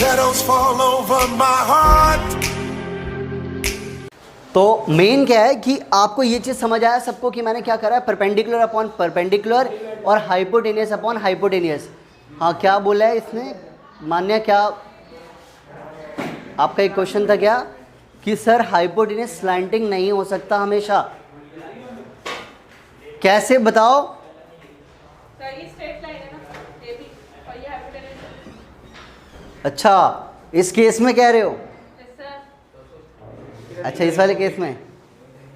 Shadows fall over my heart. तो main क्या है कि आपको ये चीज़ समझ आया सबको कि मैंने क्या करा है, परपेंडिकुलर अपॉन परपेंडिकुलर और हाइपोटेनियस अपॉन हाइपोटेनियस। हाँ क्या बोला है इसने मान्य, क्या आपका एक क्वेश्चन था क्या कि सर हाइपोटेनियस स्लैंटिंग नहीं हो सकता हमेशा, कैसे बताओ? अच्छा इस केस में कह रहे हो? अच्छा इस वाले केस में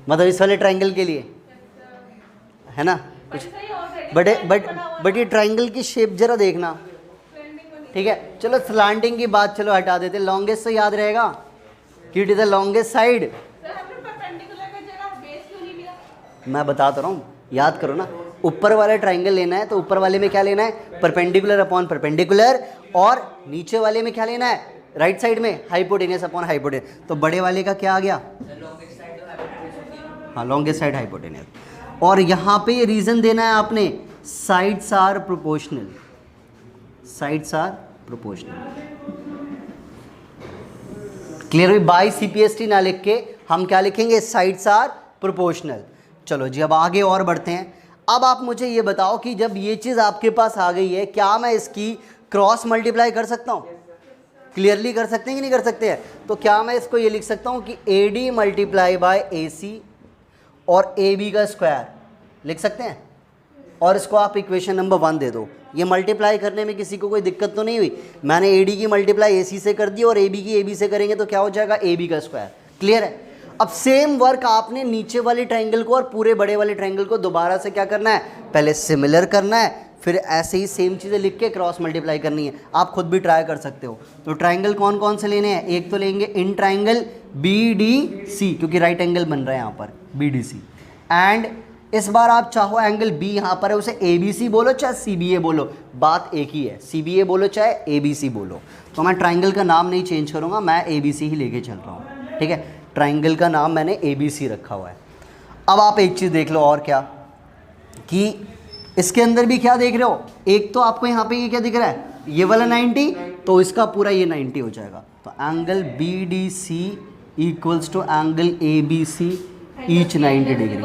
मतलब इस वाले ट्रायंगल के लिए है ना कुछ, बट ये ट्रायंगल की शेप जरा देखना, ठीक है। चलो स्लांटिंग की बात चलो हटा देते, लॉन्गेस्ट से याद रहेगा कि it is the longest side. मैं बता तो रहा हूँ, याद करो ना, ऊपर वाला ट्रायंगल लेना है तो ऊपर वाले में क्या लेना है, परपेंडिकुलर अपॉन परपेंडिकुलर, और नीचे वाले में क्या लेना है, राइट साइड में हाइपोटेनियस अपॉन हाइपोटेनियस। तो बड़े वाले का क्या आ गया, हाँ लॉन्गेस्ट साइड हाइपोटेनियस। और यहाँ पे रीजन देना है आपने, sides are proportional, sides are proportional. Clear हुई? बाय सीपीएसटी ना लिख के हम क्या लिखेंगे, साइड्स आर प्रोपोर्शनल। चलो जी अब आगे और बढ़ते हैं। अब आप मुझे ये बताओ कि जब ये चीज़ आपके पास आ गई है, क्या मैं इसकी क्रॉस मल्टीप्लाई कर सकता हूँ? क्लियरली कर सकते हैं कि नहीं कर सकते हैं? तो क्या मैं इसको ये लिख सकता हूँ कि ए डी मल्टीप्लाई बाय ए सी और ए बी का स्क्वायर लिख सकते हैं, और इसको आप इक्वेशन नंबर 1 दे दो। ये मल्टीप्लाई करने में किसी को कोई दिक्कत तो नहीं हुई? मैंने ए डी की मल्टीप्लाई ए सी से कर दी और ए बी की ए बी से करेंगे तो क्या हो जाएगा, ए बी का स्क्वायर। क्लियर है? अब सेम वर्क आपने नीचे वाले ट्रायंगल को और पूरे बड़े वाले ट्रायंगल को दोबारा से क्या करना है, पहले सिमिलर करना है, फिर ऐसे ही सेम चीज़ें लिख के क्रॉस मल्टीप्लाई करनी है। आप खुद भी ट्राई कर सकते हो। तो ट्रायंगल कौन कौन से लेने हैं, एक तो लेंगे इन ट्रायंगल बी डी सी, क्योंकि राइट एंगल बन रहा है यहाँ पर बी डी सी, एंड इस बार आप चाहो एंगल बी यहाँ पर है उसे ए बी सी बोलो चाहे सी बी ए बोलो, बात एक ही है, सी बी ए बोलो चाहे ए बी सी बोलो। तो मैं ट्रायंगल का नाम नहीं चेंज करूँगा, मैं ए बी सी ही लेके चल रहा हूँ, ठीक है। ट्रायंगल का नाम मैंने ए बी सी रखा हुआ है। अब आप एक चीज़ देख लो और क्या, कि इसके अंदर भी क्या देख रहे हो, एक तो आपको यहाँ पे ये क्या दिख रहा है, ये वाला 90, तो इसका पूरा ये 90 हो जाएगा। तो angle B D C equals to angle A B C each 90 degree,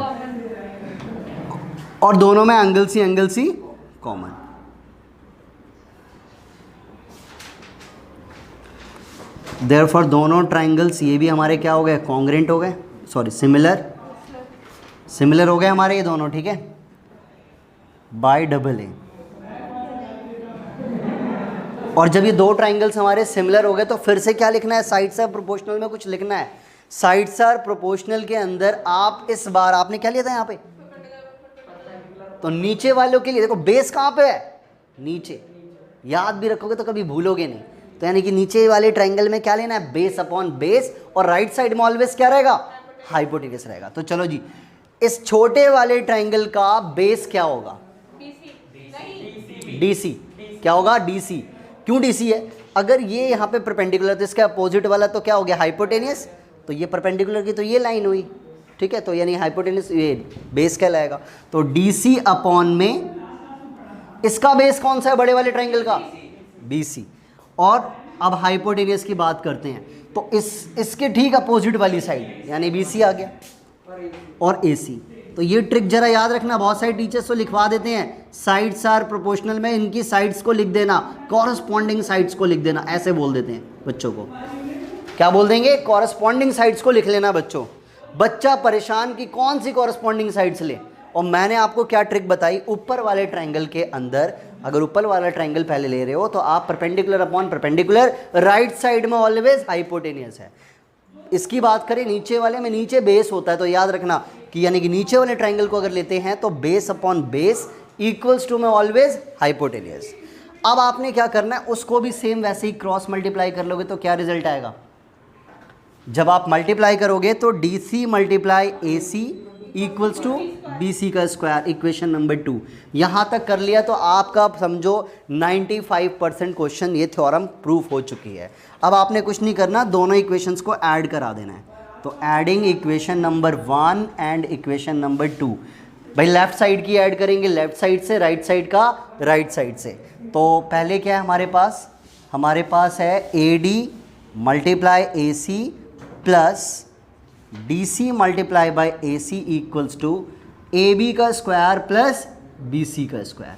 और दोनों में एंगल सी कॉमन। देयरफॉर दोनों ट्रायंगल्स ये भी हमारे क्या हो गए, कॉन्ग्रेंट हो गए, सॉरी सिमिलर हो गए हमारे ये दोनों, ठीक है, बाय डबल ए। और जब ये दो ट्रायंगल्स हमारे सिमिलर हो गए तो फिर से क्या लिखना है, साइड्स आर प्रोपोर्शनल में कुछ लिखना है। साइड्स आर प्रोपोर्शनल के अंदर आप इस बार आपने क्या लिया था यहाँ पे, तो नीचे वालों के लिए देखो बेस कहाँ पे है, नीचे, याद भी रखोगे तो कभी भूलोगे नहीं। तो यानी कि नीचे वाले ट्रायंगल में क्या लेना है, बेस अपॉन बेस, और राइट साइड में ऑलवेज क्या रहेगा, हाइपोटेनियस रहेगा। तो चलो जी, इस छोटे वाले ट्रायंगल का बेस क्या होगा, DC। क्या होगा, DC। क्यों DC है, अगर ये यहाँ पे परपेंडिकुलर तो इसका अपोजिट वाला तो क्या हो गया, हाइपोटेनियस। तो ये परपेंडिकुलर की तो ये लाइन हुई, ठीक है, तो यानी हाइपोटेनियस ये बेस कहलाएगा। तो DC अपॉन में इसका बेस कौन सा है, बड़े वाले ट्रायंगल का, BC। और अब हाइपोटेनियस की बात करते हैं, तो इसके ठीक अपोजिट वाली साइड यानी BC आ गया, और AC। तो ये ट्रिक जरा याद रखना, बहुत सारे टीचर्स तो लिखवा देते हैं साइड्स आर प्रोपोर्शनल में इनकी साइड्स को लिख देना, कॉरस्पॉन्डिंग साइड्स को लिख देना, ऐसे बोल देते हैं बच्चों को। क्या बोल देंगे, कॉरस्पॉन्डिंग साइड्स को लिख लेना बच्चों। बच्चा परेशान कि कौन सी कॉरस्पॉन्डिंग साइड्स ले, और मैंने आपको क्या ट्रिक बताई, ऊपर वाले ट्रायंगल के अंदर अगर ऊपर वाला ट्रायंगल पहले ले रहे हो तो आप perpendicular upon perpendicular, right side में ऑलवेज हाइपोटेनियस है। इसकी बात करें नीचे वाले में, नीचे बेस होता है, तो याद रखना कि यानी कि नीचे वाले ट्रायंगल को अगर लेते हैं तो base upon base equals to में ऑलवेज हाइपोटेनियस। अब आपने क्या करना है, उसको भी सेम वैसे ही क्रॉस मल्टीप्लाई कर लोगे तो क्या रिजल्ट आएगा, जब आप मल्टीप्लाई करोगे तो DC multiply AC equals to BC का स्क्वायर, इक्वेशन नंबर 2। यहाँ तक कर लिया तो आपका समझो 95% क्वेश्चन ये थ्योरम प्रूफ हो चुकी है। अब आपने कुछ नहीं करना, दोनों इक्वेशंस को ऐड करा देना है। तो adding equation number 1 and equation number 2, भाई लेफ्ट साइड की ऐड करेंगे लेफ्ट साइड से, राइट साइड का राइट साइड से। तो पहले क्या है हमारे पास, हमारे पास है A D multiply A C plus D C multiply by A C equals to A B का स्क्वायर प्लस बी सी का स्क्वायर।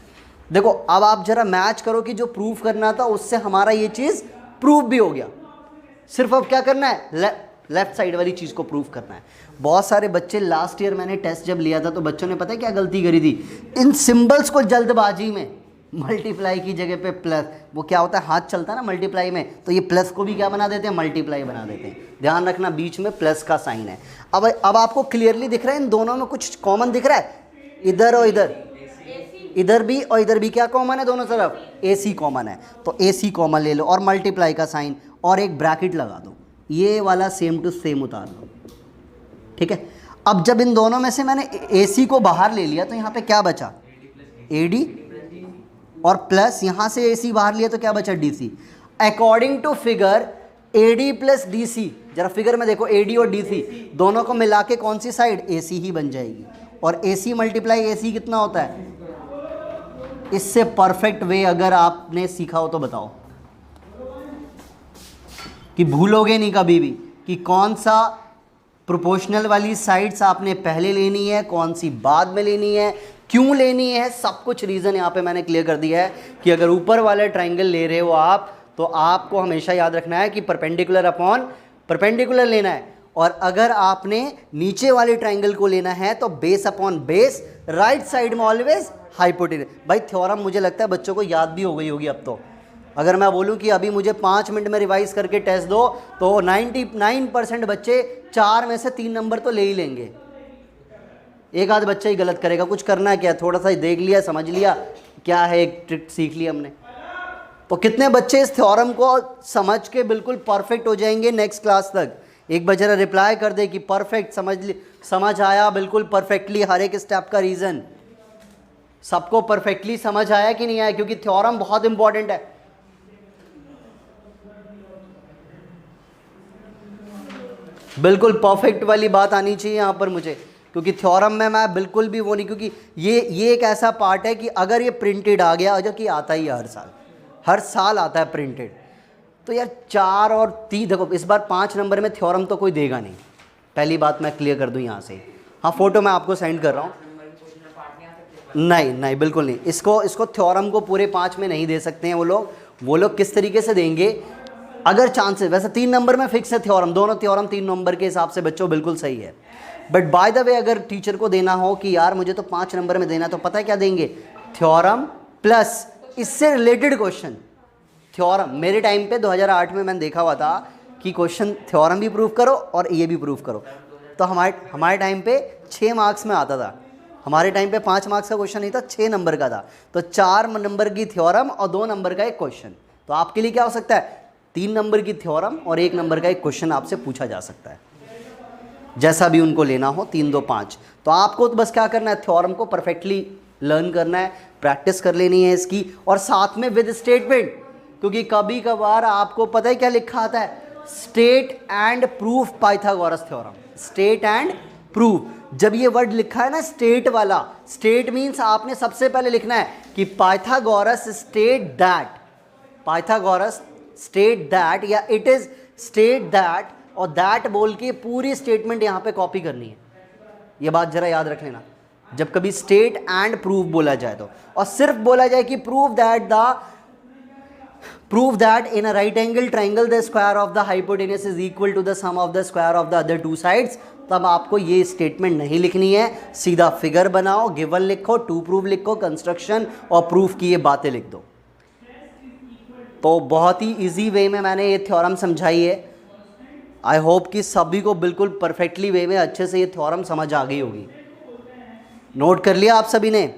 देखो अब आप जरा मैच करो कि जो प्रूफ करना था उससे हमारा ये चीज़ प्रूफ भी हो गया। सिर्फ अब क्या करना है, लेफ्ट साइड वाली चीज़ को प्रूफ करना है। बहुत सारे बच्चे लास्ट ईयर मैंने टेस्ट जब लिया था तो बच्चों ने पता है क्या गलती करी थी, इन सिंबल्स को जल्दबाजी में मल्टीप्लाई की जगह पे प्लस, वो क्या होता है हाथ चलता है ना मल्टीप्लाई में, तो ये प्लस को भी क्या बना देते हैं, मल्टीप्लाई बना देते हैं। ध्यान रखना बीच में प्लस का साइन है। अब आपको क्लियरली दिख रहा है इन दोनों में कुछ कॉमन दिख रहा है, इधर और इधर भी और इधर भी क्या कॉमन है, दोनों तरफ ए सी कॉमन है। तो ए सी कॉमन ले लो और मल्टीप्लाई का साइन और एक ब्रैकेट लगा दो, ये वाला सेम टू सेम उतार दो। ठीक है, अब जब इन दोनों में से मैंने ए सी को बाहर ले लिया तो यहाँ पे क्या बचा, ए डी, और प्लस यहाँ से ए सी बाहर लिया तो क्या बचा, D C. According to figure A D plus D C, जरा फिगर में देखो ए डी और डी सी दोनों को मिला के कौन सी साइड, ए सी ही बन जाएगी। और ए सी मल्टीप्लाई ए सी कितना होता है, इससे परफेक्ट वे अगर आपने सीखा हो तो बताओ, कि भूलोगे नहीं कभी भी कि कौन सा प्रोपोर्शनल वाली साइड्स आपने पहले लेनी है, कौन सी बाद में लेनी है, क्यों लेनी है, सब कुछ रीज़न यहाँ पे मैंने क्लियर कर दिया है कि अगर ऊपर वाले ट्रायंगल ले रहे हो आप तो आपको हमेशा याद रखना है कि परपेंडिकुलर अपॉन परपेंडिकुलर लेना है, और अगर आपने नीचे वाले ट्रायंगल को लेना है तो base upon base, right side में ऑलवेज हाइपोटेन्यूज। भाई थ्योरम मुझे लगता है बच्चों को याद भी हो गई होगी अब तो। अगर मैं बोलूं कि अभी मुझे 5 मिनट में रिवाइज करके टेस्ट दो तो 99% बच्चे 4 में से 3 नंबर तो ले ही लेंगे। एक आध बच्चा ही गलत करेगा, कुछ करना है क्या, थोड़ा सा देख लिया समझ लिया क्या है, एक ट्रिक सीख ली हमने। तो कितने बच्चे इस थ्योरम को समझ के बिल्कुल परफेक्ट हो जाएंगे नेक्स्ट क्लास तक, एक बार जरा रिप्लाई कर दे कि परफेक्ट समझ आया, बिल्कुल परफेक्टली हर एक स्टेप का रीज़न सबको परफेक्टली समझ आया कि नहीं आया, क्योंकि थ्योरम बहुत इंपॉर्टेंट है। बिल्कुल परफेक्ट वाली बात आनी चाहिए यहाँ पर मुझे, क्योंकि थ्योरम में मैं बिल्कुल भी वो नहीं, क्योंकि ये एक ऐसा पार्ट है कि अगर ये प्रिंटेड आ गया, जो कि आता ही है हर साल आता है प्रिंटेड, तो यार 4 और 3 देखो इस बार 5 नंबर में थ्योरम तो कोई देगा नहीं, पहली बात मैं क्लियर कर दूँ यहाँ से। हाँ फोटो मैं आपको सेंड कर रहा हूँ, नहीं बिल्कुल नहीं, इसको थ्योरम को पूरे 5 में नहीं दे सकते हैं वो लोग किस तरीके से देंगे अगर चांसेस, वैसे 3 नंबर में फिक्स है थ्योरम, दोनों थ्योरम 3 नंबर के हिसाब से बच्चों बिल्कुल सही है। बट बाय द वे अगर टीचर को देना हो कि यार मुझे तो 5 नंबर में देना, तो पता है क्या देंगे, थ्योरम प्लस इससे रिलेटेड क्वेश्चन। थ्योरम मेरे टाइम पे 2008 में मैंने देखा हुआ था कि क्वेश्चन थ्योरम भी प्रूव करो और ये भी प्रूव करो, तो हमारे टाइम पे 6 मार्क्स में आता था। हमारे टाइम पे 5 मार्क्स का क्वेश्चन नहीं था, 6 नंबर का था, तो 4 नंबर की थ्योरम और 2 नंबर का एक क्वेश्चन। तो आपके लिए क्या हो सकता है, 3 नंबर की थ्योरम और 1 नंबर का एक क्वेश्चन आपसे पूछा जा सकता है, जैसा भी उनको लेना हो, 3, 2, 5। तो आपको तो बस क्या करना है, थ्योरम को परफेक्टली लर्न करना है, प्रैक्टिस कर लेनी है इसकी, और साथ में विद स्टेटमेंट, क्योंकि कभी कभार आपको पता है क्या लिखा आता है, state and proof Pythagoras theorem, state and proof. जब ये वर्ड लिखा है ना स्टेट वाला, स्टेट मीन्स आपने सबसे पहले लिखना है कि Pythagoras state that, Pythagoras state that, या इट इज स्टेट दैट, और दैट बोल के पूरी स्टेटमेंट यहाँ पे कॉपी करनी है। ये बात जरा याद रख लेना जब कभी स्टेट एंड प्रूफ बोला जाए तो, और सिर्फ बोला जाए कि prove that in a right angle triangle the square of the hypotenuse is equal to the sum of the square of the other two sides, तब आपको ये स्टेटमेंट नहीं लिखनी है, सीधा फिगर बनाओ, गिवन लिखो, टू प्रूफ लिखो, कंस्ट्रक्शन और प्रूफ की ये बातें लिख दो। तो बहुत ही इजी वे में मैंने ये थ्योरम समझाई है। आई होप कि सभी को बिल्कुल परफेक्टली वे में अच्छे से ये थ्योरम समझ आ गई होगी। नोट कर लिया आप सभी ने?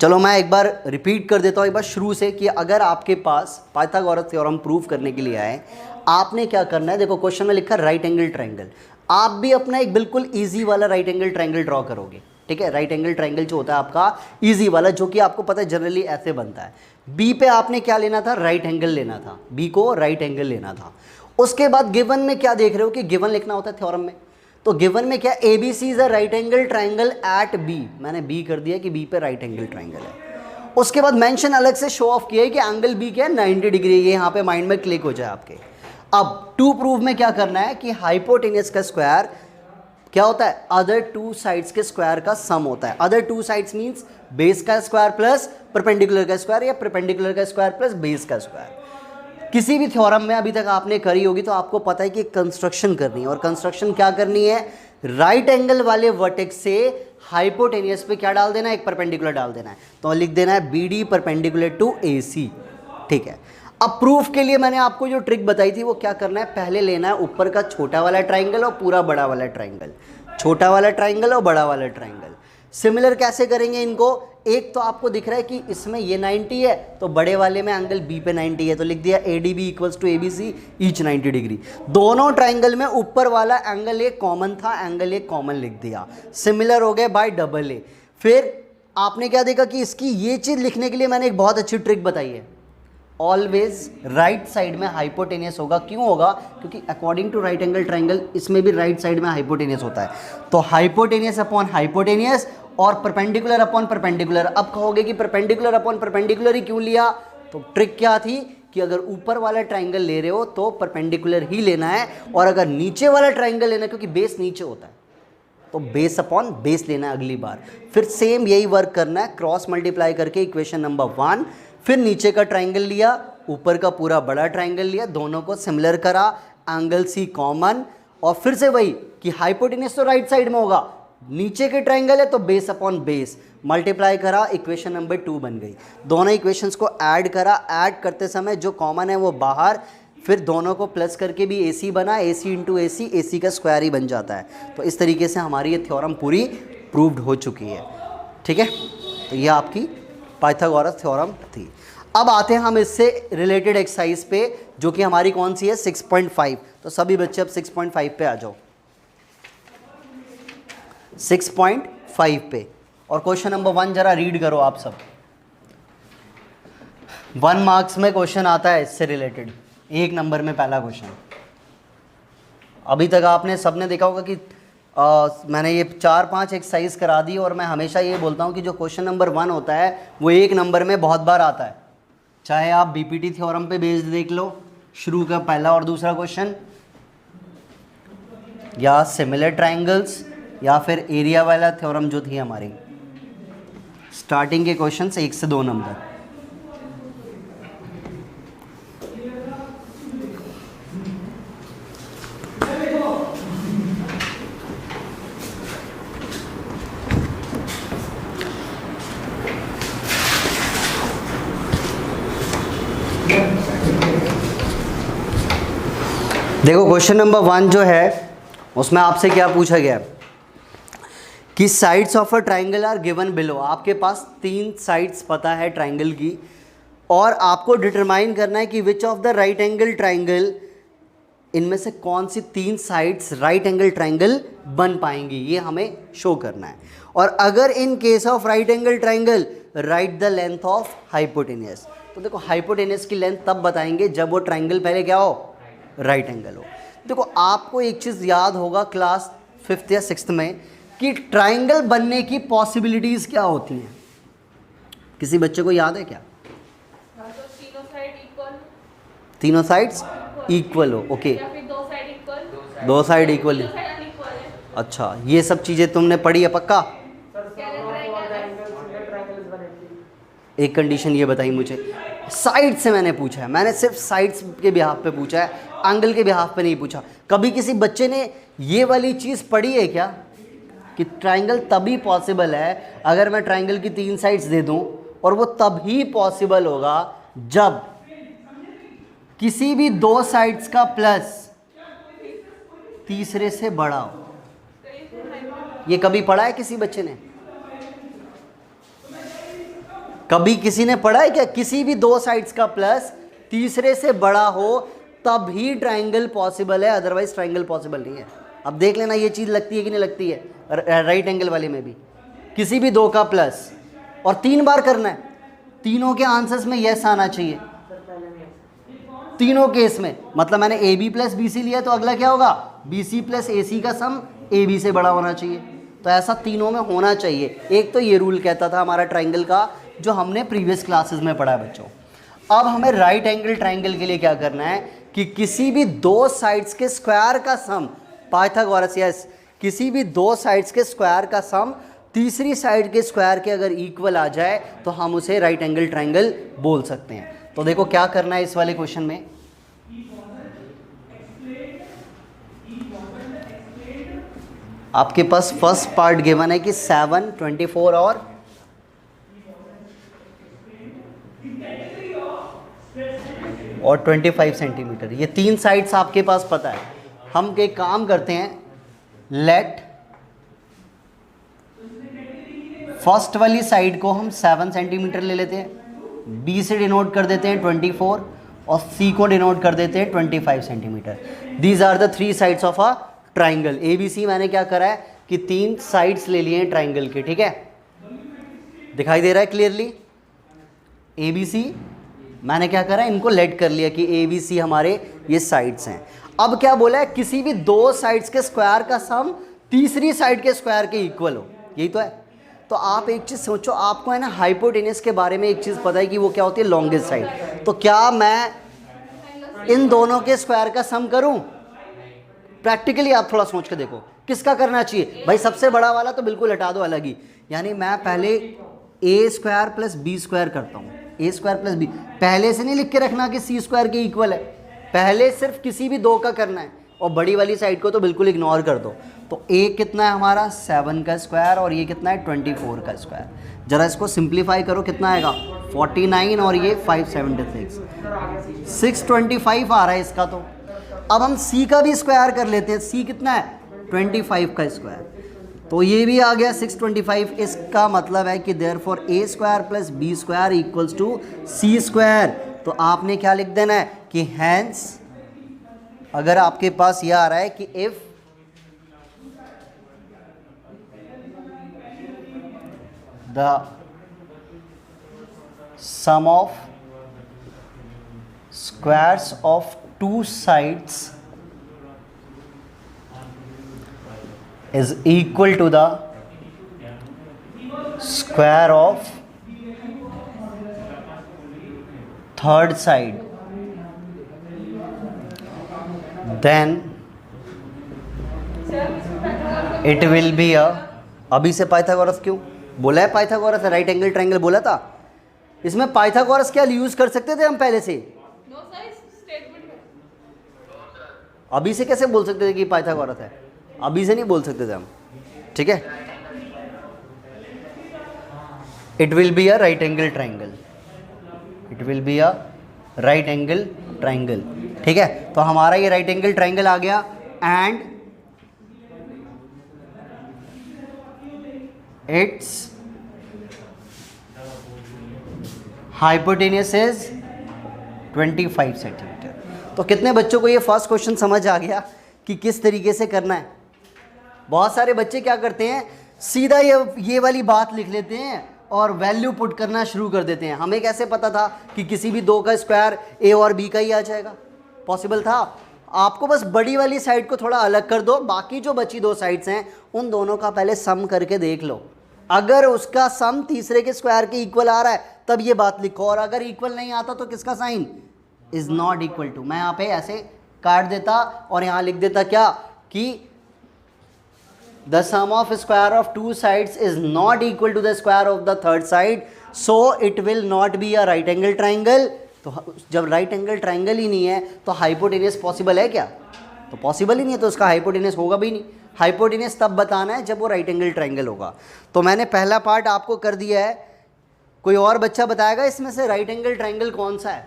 चलो मैं एक बार रिपीट कर देता हूँ एक बार शुरू से, कि अगर आपके पास पाइथागोरस थ्योरम प्रूव करने के लिए आए, आपने क्या करना है, देखो क्वेश्चन में लिखा राइट एंगल ट्रायंगल, आप भी अपना एक बिल्कुल इजी वाला राइट एंगल ट्रायंगल ड्रॉ करोगे। ठीक है, राइट एंगल ट्रायंगल जो होता है आपका इजी वाला, जो कि आपको पता है जनरली ऐसे बनता है। बी पे आपने क्या लेना था, राइट एंगल लेना था, बी को राइट एंगल लेना था। उसके बाद गिवन में क्या देख रहे हो कि गिवन लिखना होता है थ्योरम में, तो गिवन में क्या, A B C is a right angle triangle at B, मैंने बी कर दिया कि बी पे राइट एंगल ट्राइंगल है। उसके बाद मेंशन अलग से शो ऑफ किया है कि एंगल बी क्या है 90 डिग्री, ये यहाँ पे माइंड में क्लिक हो जाए आपके। अब टू प्रूव में क्या करना है कि हाइपोटेनियस का स्क्वायर क्या होता है, अदर टू साइड्स के स्क्वायर का सम होता है। Other two sides means base का स्क्वायर प्लस परपेंडिकुलर का स्क्वायर या परपेंडिकुलर का स्क्वायर प्लस बेस का स्क्वायर। किसी भी थ्योरम में अभी तक आपने करी होगी तो आपको पता है कि कंस्ट्रक्शन करनी है, और कंस्ट्रक्शन क्या करनी है, राइट एंगल वाले वर्टेक्स से हाइपोटेनियस पे क्या डाल देना है, एक परपेंडिकुलर डाल देना है। तो लिख देना है बी डी परपेंडिकुलर टू ए सी। ठीक है, अब प्रूफ के लिए मैंने आपको जो ट्रिक बताई थी वो क्या करना है, पहले लेना है ऊपर का छोटा वाला ट्राइंगल और पूरा बड़ा वाला ट्राइंगल, छोटा वाला ट्राइंगल और बड़ा वाला ट्राइंगल। सिमिलर कैसे करेंगे इनको, एक तो आपको दिख रहा है कि इसमें ये 90 है तो बड़े वाले में एंगल बी पे 90 है, तो लिख दिया A D B equals to A B C each 90 degree. दोनों ट्राइंगल में ऊपर वाला एंगल ए कॉमन था, एंगल ए कॉमन लिख दिया, सिमिलर हो गए बाय डबल ए। फिर आपने क्या देखा कि इसकी ये चीज़ लिखने के लिए मैंने एक बहुत अच्छी ट्रिक बताई है, ऑलवेज राइट साइड में हाइपोटेनियस होगा। क्यों होगा, क्योंकि according to right angle triangle इसमें भी राइट साइड में हाइपोटेनियस होता है। तो हाइपोटेनियस अपॉन हाइपोटेनियस और परपेंडिकुलर अपॉन परपेंडिकुलर। अब कहोगे कि परपेंडिकुलर अपॉन परपेंडिकुलर ही क्यों लिया, तो ट्रिक क्या थी कि अगर ऊपर वाला ट्राइंगल ले रहे हो तो परपेंडिकुलर ही लेना है, और अगर नीचे वाला ट्राइंगल लेना है क्योंकि बेस नीचे होता है तो बेस अपॉन बेस लेना है अगली बार। फिर सेम यही वर्क करना है, क्रॉस मल्टीप्लाई करके इक्वेशन नंबर 1, फिर नीचे का ट्राइंगल लिया, ऊपर का पूरा बड़ा ट्राइंगल लिया, दोनों को सिमिलर करा, एंगल सी कॉमन, और फिर से वही कि हाइपोटेनियस तो राइट साइड में होगा, नीचे के ट्राइंगल है तो बेस अपॉन बेस, मल्टीप्लाई करा, इक्वेशन नंबर 2 बन गई। दोनों इक्वेशंस को ऐड करा, ऐड करते समय जो कॉमन है वो बाहर, फिर दोनों को प्लस करके भी AC बना, AC इंटू AC का स्क्वायर ही बन जाता है। तो इस तरीके से हमारी ये थ्योरम पूरी प्रूव्ड हो चुकी है। ठीक है, तो ये आपकी पाइथागोरस थ्योरम थी। अब आते हैं हम इससे रिलेटेड एक्सरसाइज पे, जो कि हमारी कौन सी है 6.5। तो सभी बच्चे अब 6.5 पे आ जाओ, 6.5 पे। और क्वेश्चन नंबर 1 जरा रीड करो आप सब। 1 मार्क्स में क्वेश्चन आता है इससे रिलेटेड, 1 नंबर में पहला क्वेश्चन। अभी तक आपने सबने देखा होगा कि मैंने ये 4-5 एक्सरसाइज करा दी, और मैं हमेशा ये बोलता हूँ कि जो क्वेश्चन नंबर 1 होता है वो 1 नंबर में बहुत बार आता है। चाहे आप बीपीटी थ्योरम पे बेस्ड देख लो, शुरू का पहला और दूसरा क्वेश्चन, या सिमिलर ट्राइंगल्स, या फिर एरिया वाला थ्योरम जो थी हमारी, स्टार्टिंग के क्वेश्चन 1 से 2 नंबर। देखो क्वेश्चन नंबर 1 जो है उसमें आपसे क्या पूछा गया कि sides of a triangle are given below. आपके पास 3 साइड्स पता है ट्राइंगल की, और आपको डिटरमाइन करना है कि which of the right angle triangle, इनमें से कौन सी 3 साइड्स राइट एंगल ट्राइंगल बन पाएंगी, ये हमें शो करना है। और अगर in case of right angle triangle right the length of hypotenuse. तो देखो हाइपोटेनियस की लेंथ तब बताएंगे जब वो ट्राइंगल पहले क्या हो, राइट एंगल हो। देखो आपको एक चीज़ याद होगा क्लास 5th या 6th में कि ट्राइंगल बनने की पॉसिबिलिटीज़ क्या होती हैं, किसी बच्चे को याद है क्या? तीनों साइड्स इक्वल हो, ओके, 2 साइड इक्वल। अच्छा, ये सब चीज़ें तुमने पढ़ी है पक्का? एक कंडीशन ये बताई मुझे, साइड से मैंने पूछा है, मैंने सिर्फ साइड्स के बिहाफ पे पूछा है, एंगल के बिहाफ पे नहीं पूछा। कभी किसी बच्चे ने ये वाली चीज़ पढ़ी है क्या कि ट्राइंगल तभी पॉसिबल है अगर मैं ट्राइंगल की 3 साइड्स दे दूं, और वो तभी पॉसिबल होगा जब किसी भी 2 साइड्स का प्लस तीसरे से बड़ा हो। ये कभी पढ़ा है किसी बच्चे ने? कभी किसी ने पढ़ा है क्या किसी भी 2 साइड्स का प्लस तीसरे से बड़ा हो तब ही ट्राइंगल पॉसिबल है, अदरवाइज ट्राइंगल पॉसिबल नहीं है। अब देख लेना ये चीज़ लगती है कि नहीं लगती है, राइट एंगल वाले में भी किसी भी 2 का प्लस, और 3 बार करना है, तीनों के आंसर्स में यस आना चाहिए तीनों केस में। मतलब मैंने AB प्लस BC लिया तो अगला क्या होगा, BC प्लस AC का सम AB से बड़ा होना चाहिए। तो ऐसा तीनों में होना चाहिए। एक तो ये रूल कहता था हमारा ट्राइंगल का, जो हमने प्रीवियस क्लासेस में पढ़ा है बच्चों। अब हमें राइट एंगल ट्राइंगल के लिए क्या करना है कि किसी भी दो साइड्स के स्क्वायर का सम, पाइथागोरस, यस, किसी भी दो साइड्स के स्क्वायर का सम तीसरी साइड के स्क्वायर के अगर इक्वल आ जाए तो हम उसे राइट एंगल ट्राइंगल बोल सकते हैं। तो देखो क्या करना है इस वाले क्वेश्चन में। आपके पास फर्स्ट पार्ट गिवन है कि 7, 24 और 25 सेंटीमीटर, ये तीन साइड्स आपके पास पता है। हम एक काम करते हैं, लेट फर्स्ट वाली साइड को हम 7 सेंटीमीटर ले लेते हैं, बी से डिनोट कर देते हैं 24 और सी को डिनोट कर देते हैं 25 centimetre. These are the three sides of a triangle. A B C मैंने क्या करा है कि तीन साइड्स ले लिए हैं ट्राइंगल के, ठीक है, दिखाई दे रहा है क्लियरली। ए बी सी मैंने क्या करा है, इनको लेट कर लिया कि ए बी सी हमारे ये साइड्स हैं। अब क्या बोला है, किसी भी दो साइड्स के स्क्वायर का सम तीसरी साइड के स्क्वायर के इक्वल हो, यही तो है। तो आप एक चीज़ सोचो, आपको है ना हाइपोटेनस के बारे में एक चीज़ पता है कि वो क्या होती है, लॉन्गेस्ट साइड। तो क्या मैं इन दोनों के स्क्वायर का सम करूं? प्रैक्टिकली आप थोड़ा सोच के देखो किसका करना चाहिए भाई। सबसे बड़ा वाला तो बिल्कुल हटा दो अलग ही, यानी मैं पहले ए स्क्वायर प्लस बी स्क्वायर करता हूँ। ए स्क्वायर प्लस बी पहले से नहीं लिख के रखना कि सी स्क्वायर के इक्वल है, पहले सिर्फ किसी भी दो का करना है और बड़ी वाली साइड को तो बिल्कुल इग्नोर कर दो। तो ए कितना है हमारा 7 का स्क्वायर और ये कितना है 24 का स्क्वायर। जरा इसको सिंप्लीफाई करो, कितना आएगा 49 और ये 576, 625 आ रहा है इसका। तो अब हम सी का भी स्क्वायर कर लेते हैं, सी कितना है 25 का स्क्वायर, तो ये भी आ गया 625। इसका मतलब है कि therefore A square plus B square equals to C square. तो आपने क्या लिख देना है कि हैंस, अगर आपके पास यह आ रहा है कि if the sum of squares of two sides is equal to the square of third side, then it will be a, अभी से पाइथागोरस क्यों बोला है, पाइथागोरस राइट एंगल ट्राइंगल बोला था, इसमें पाइथागोरस क्या यूज कर सकते थे हम पहले से? अभी से कैसे बोल सकते थे कि पाइथागोरस है? अभी से नहीं बोल सकते थे हम, ठीक है। It will be a right angle triangle, it will be a right angle triangle, ठीक है। तो हमारा ये राइट एंगल ट्राइंगल आ गया and it's hypotenuse is 25 centimetre. तो कितने बच्चों को ये फर्स्ट क्वेश्चन समझ आ गया कि किस तरीके से करना है? बहुत सारे बच्चे क्या करते हैं, सीधा ये वाली बात लिख लेते हैं और वैल्यू पुट करना शुरू कर देते हैं। हमें कैसे पता था कि किसी भी दो का स्क्वायर ए और बी का ही आ जाएगा? पॉसिबल था? आपको बस बड़ी वाली साइड को थोड़ा अलग कर दो, बाकी जो बची दो साइड्स हैं उन दोनों का पहले सम करके देख लो। अगर उसका सम तीसरे के स्क्वायर के इक्वल आ रहा है तब ये बात लिखो, और अगर इक्वल नहीं आता तो किसका sign? Is not equal to. मैं यहाँ पे ऐसे काट देता और यहाँ लिख देता क्या कि the sum of square of two sides is not equal to the square of the third side, so it will not be a right angle triangle. तो जब राइट एंगल ट्राइंगल ही नहीं है तो हाइपोटेन्यूस पॉसिबल है क्या? तो possible ही नहीं है, तो उसका हाइपोटेन्यूस होगा भी नहीं। हाइपोटेन्यूस तब बताना है जब वो राइट एंगल ट्राइंगल होगा। तो मैंने पहला पार्ट आपको कर दिया है। कोई और बच्चा बताएगा इसमें से राइट एंगल ट्राइंगल कौन सा है?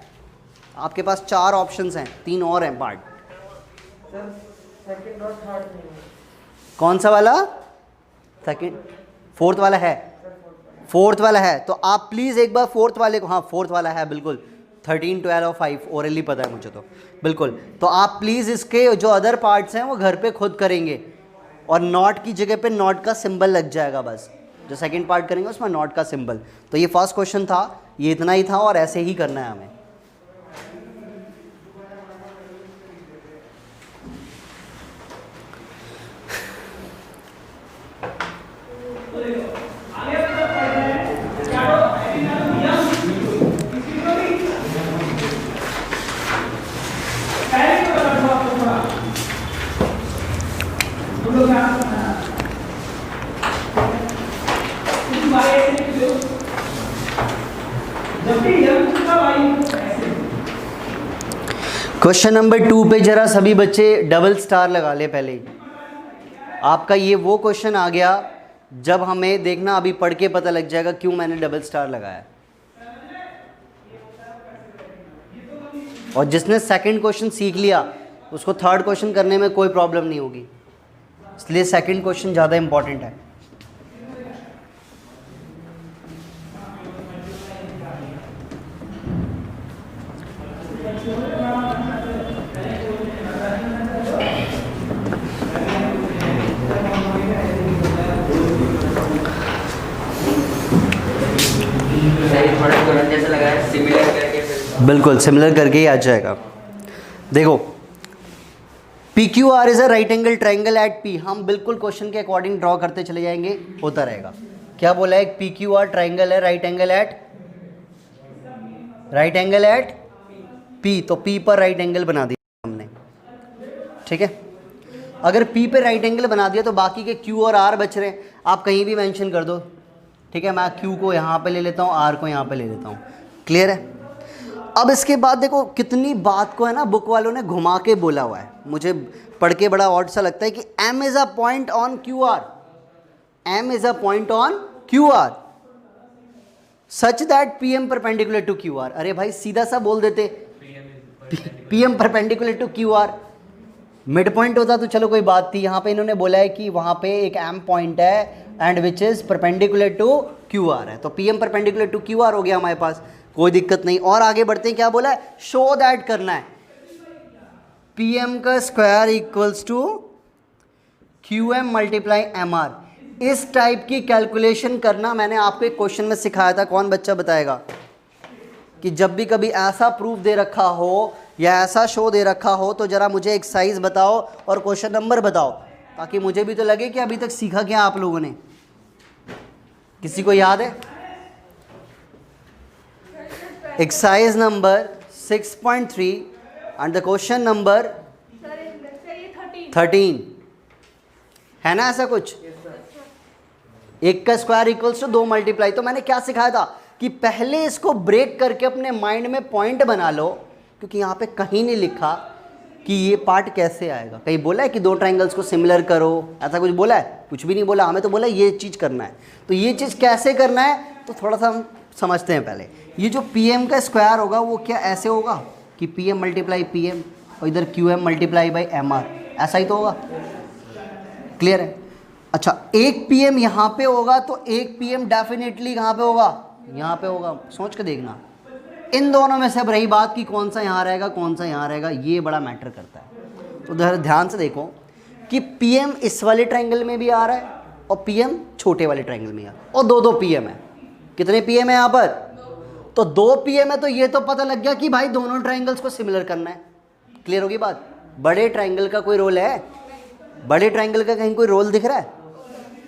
आपके पास 4 ऑप्शंस हैं, 3 और हैं पार्ट। सेकंड और थर्ड नहीं। कौन सा वाला? सेकंड, फोर्थ वाला है? फोर्थ वाला है तो आप प्लीज़ एक बार फोर्थ वाले को, हाँ फोर्थ वाला है बिल्कुल, 13, 12 और 5 ओरली पता है मुझे तो बिल्कुल। तो आप प्लीज़ इसके जो अदर पार्ट्स हैं वो घर पे खुद करेंगे और नॉट की जगह पे नॉट का सिंबल लग जाएगा बस। जो सेकंड पार्ट करेंगे उसमें नॉट का सिंबल। तो ये फर्स्ट क्वेश्चन था, ये इतना ही था और ऐसे ही करना है हमें। क्वेश्चन नंबर 2 पे जरा सभी बच्चे डबल स्टार लगा ले पहले ही। आपका ये वो क्वेश्चन आ गया जब हमें देखना अभी पढ़ के पता लग जाएगा क्यों मैंने डबल स्टार लगाया। और जिसने सेकंड क्वेश्चन सीख लिया उसको थर्ड क्वेश्चन करने में कोई प्रॉब्लम नहीं होगी, इसलिए सेकंड क्वेश्चन ज़्यादा इंपॉर्टेंट है। बिल्कुल सिमिलर करके ही आ जाएगा। देखो P Q R is a right angle triangle at P, हम बिल्कुल क्वेश्चन के अकॉर्डिंग ड्रॉ करते चले जाएंगे, होता रहेगा। क्या बोला है? पी क्यू आर ट्राइंगल है, राइट एंगल एट पी, तो पी पर राइट एंगल बना दिया हमने, ठीक है। अगर पी पे राइट एंगल बना दिया तो बाकी के क्यू और आर बच रहे हैं, आप कहीं भी मेंशन कर दो, ठीक है। मैं क्यू को यहाँ पे ले लेता हूँ, आर को यहाँ पे ले लेता हूँ, क्लियर है। अब इसके बाद देखो कितनी बात को है ना बुक वालों ने घुमा के बोला हुआ है, मुझे पढ़ के बड़ा ऑड सा लगता है कि M is a point on Q R, M is a point on Q R such that PM perpendicular to Q R. अरे भाई सीधा सा बोल देते PM perpendicular to Q R, mid point होता तो चलो कोई बात थी। यहाँ पे इन्होंने बोला है कि वहाँ पे एक M पॉइंट है and which is perpendicular to Q R है, तो PM perpendicular to Q R हो गया हमारे पास, कोई दिक्कत नहीं। और आगे बढ़ते हैं, क्या बोला है? शो दैट करना है PM का square equals to QM multiply MR। इस टाइप की कैलकुलेशन करना मैंने आपको एक क्वेश्चन में सिखाया था, कौन बच्चा बताएगा? कि जब भी कभी ऐसा प्रूफ दे रखा हो या ऐसा शो दे रखा हो तो जरा मुझे एक्सरसाइज बताओ और क्वेश्चन नंबर बताओ, ताकि मुझे भी तो लगे कि अभी तक सीखा क्या आप लोगों ने। किसी को याद है? Exercise number 6.3 and the question number 13 है ना, ऐसा कुछ। एक का स्क्वायर इक्वल्स टू 2 मल्टीप्लाई। तो मैंने क्या सिखाया था कि पहले इसको ब्रेक करके अपने माइंड में पॉइंट बना लो, क्योंकि यहाँ पे कहीं नहीं लिखा कि ये पार्ट कैसे आएगा। कहीं बोला है कि दो ट्राइंगल्स को सिमिलर करो, ऐसा कुछ बोला है? कुछ भी नहीं बोला, हमें तो बोला ये चीज़ करना है। तो ये चीज़ कैसे करना है तो थोड़ा सा हम समझते हैं पहले। ये जो PM का स्क्वायर होगा वो क्या ऐसे होगा कि PM मल्टीप्लाई PM और इधर QM मल्टीप्लाई बाई MR, ऐसा ही तो होगा, क्लियर है। अच्छा, एक PM यहाँ पे होगा तो एक PM डेफिनेटली कहाँ पे होगा? यहाँ पे होगा। सोच के देखना, इन दोनों में से अब रही बात कि कौन सा यहाँ रहेगा कौन सा यहाँ रहेगा, ये बड़ा मैटर करता है। तो ध्यान से देखो कि PM इस वाले ट्राइंगल में भी आ रहा है और PM छोटे वाले ट्राइंगल में आ रहा है, और दो PM है। कितने PM है यहाँ पर? तो 2 PM है, तो ये तो पता लग गया कि भाई दोनों ट्राइंगल्स को सिमिलर करना है। क्लियर होगी बात? बड़े ट्राइंगल का कोई रोल है? बड़े ट्राइंगल का कहीं कोई रोल दिख रहा है?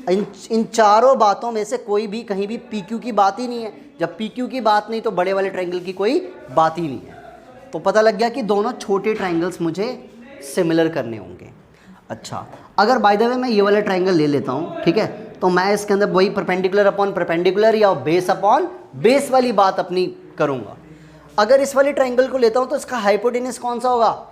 इन चारों बातों में से कोई भी कहीं भी PQ की बात ही नहीं है। जब PQ की बात नहीं तो बड़े वाले ट्राइंगल की कोई बात ही नहीं है। तो पता लग गया कि दोनों छोटे ट्राइंगल्स मुझे सिमिलर करने होंगे। अच्छा, अगर बाय द वे मैं ये वाला ट्राइंगल ले लेता हूँ, ठीक है, तो मैं इसके अंदर वही परपेंडिकुलर अपॉन परपेंडिकुलर या बेस अपॉन बेस वाली बात अपनी करूँगा। अगर इस वाले ट्राइंगल को लेता हूँ तो इसका हाइपोटेनस कौन सा होगा?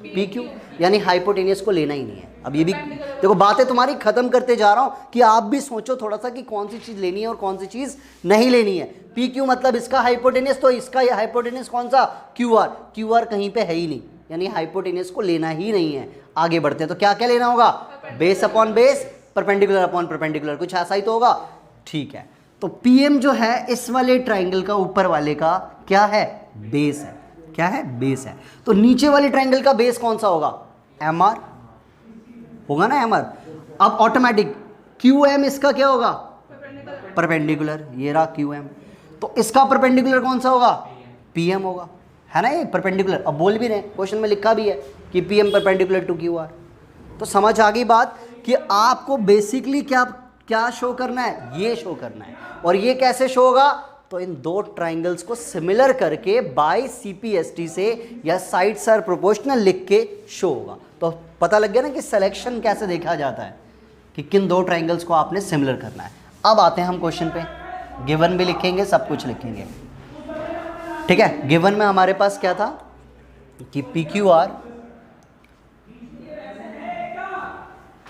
PQ, यानी हाइपोटेनस को लेना ही नहीं है। अब ये भी देखो, बातें तुम्हारी खत्म करते जा रहा हूँ कि आप भी सोचो थोड़ा सा कि कौन सी चीज़ लेनी है और कौन सी चीज़ नहीं लेनी है। PQ मतलब इसका हाइपोटेनस, तो इसका ये हाइपोटेनस कौन सा? QR कहीं पे है ही नहीं, यानी हाइपोटेनस को लेना ही नहीं है। आगे बढ़ते हैं, तो क्या क्या लेना होगा? Base upon base, perpendicular upon perpendicular, कुछ ऐसा ही तो होगा, ठीक है। तो PM जो है इस वाले ट्राइंगल का ऊपर वाले का क्या है? बेस है। क्या है? बेस है। तो नीचे वाले ट्राइंगल का बेस कौन सा होगा? MR होगा ना, MR। अब ऑटोमेटिक QM इसका क्या होगा? परपेंडिकुलर, ये रहा QM। तो इसका परपेंडिकुलर कौन सा होगा? PM होगा, है ना, ये परपेंडिकुलर। अब बोल भी रहे, क्वेश्चन में लिखा भी है कि PM परपेंडिकुलर टू QR। तो समझ आ गई बात कि आपको बेसिकली क्या शो करना है? ये शो करना है। और ये कैसे शो होगा? तो इन दो ट्राइंगल्स को सिमिलर करके बाय CPST से या साइड्स आर प्रोपोर्शनल लिख के शो होगा। तो पता लग गया ना कि सिलेक्शन कैसे देखा जाता है कि किन दो ट्राइंगल्स को आपने सिमिलर करना है। अब आते हैं हम क्वेश्चन पे, गिवन भी लिखेंगे, सब कुछ लिखेंगे, ठीक है। गिवन में हमारे पास क्या था कि P Q R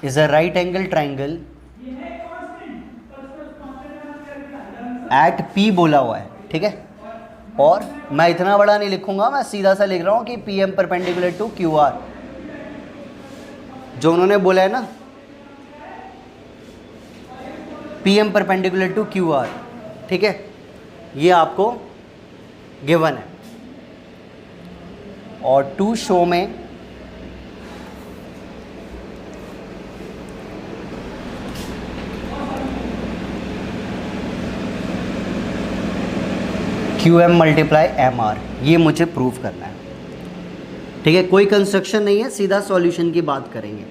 is a right angle triangle at P बोला हुआ है, ठीक है। और मैं इतना बड़ा नहीं लिखूंगा, मैं सीधा सा लिख रहा हूं कि P M perpendicular to Q R, जो उन्होंने बोला है ना, P M perpendicular to Q R, ठीक है। ये आपको गिवन है। और टू शो में Q M multiply M R, ये मुझे प्रूव करना है, ठीक है। कोई कंस्ट्रक्शन नहीं है, सीधा सॉल्यूशन की बात करेंगे।